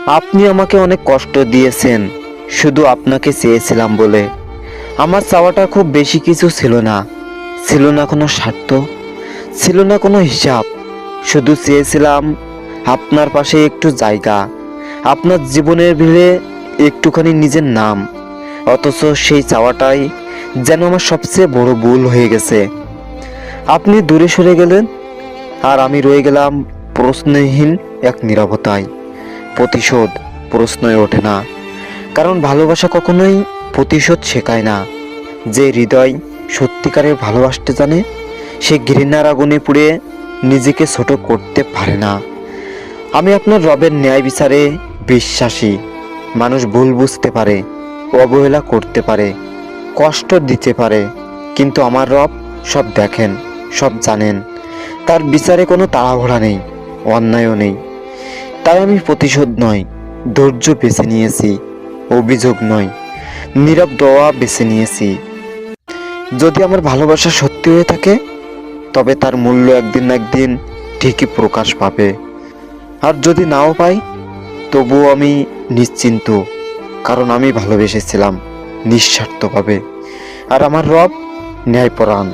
আপনি আমাকে অনেক কষ্ট দিয়েছেন শুধু আপনাকে চেয়েছিলাম বলে। আমার চাওয়াটা খুব বেশি কিছু ছিল না, ছিল না কোনো স্বার্থ, ছিল না কোনো হিসাব। শুধু চেয়েছিলাম আপনার পাশে একটু জায়গা, আপনার জীবনের ভিড়ে একটুখানি নিজের নাম। অথচ সেই চাওয়াটাই যেন আমার সবচেয়ে বড় ভুল হয়ে গেছে। আপনি দূরে সরে গেলেন আর আমি রয়ে গেলাম প্রশ্নহীন এক নীরবতায়। প্রতিশোধ প্রশ্নই ওঠে না, কারণ ভালোবাসা কখনোই প্রতিশোধ শেখায় না। যে হৃদয় সত্যিকারের ভালোবাসতে জানে সে ঘৃণার আগুনে পুড়ে নিজেকে ছোট করতে পারে না। আমি আপনার রবের ন্যায় বিচারে বিশ্বাসী। মানুষ ভুল বুঝতে পারে, অবহেলা করতে পারে, কষ্ট দিতে পারে, কিন্তু আমার রব সব দেখেন, সব জানেন। তার বিচারে কোনো তাড়াহুড়া নেই, অন্যায়ও নেই। তাই আমি প্রতিশোধ নয়, ধৈর্য বেছে নিয়েছি। অভিযোগ নয়, নীরব দোয়া বেছে নিয়েছি। যদি আমার ভালোবাসা সত্যি হয়ে থাকে তবে তার মূল্য একদিন না একদিন ঠিকই প্রকাশ পাবে। আর যদি নাও পাই তবুও আমি নিশ্চিন্ত, কারণ আমি ভালোবেসেছিলাম নিঃস্বার্থভাবে। আর আমার রব ন্যায়পরায়ণ।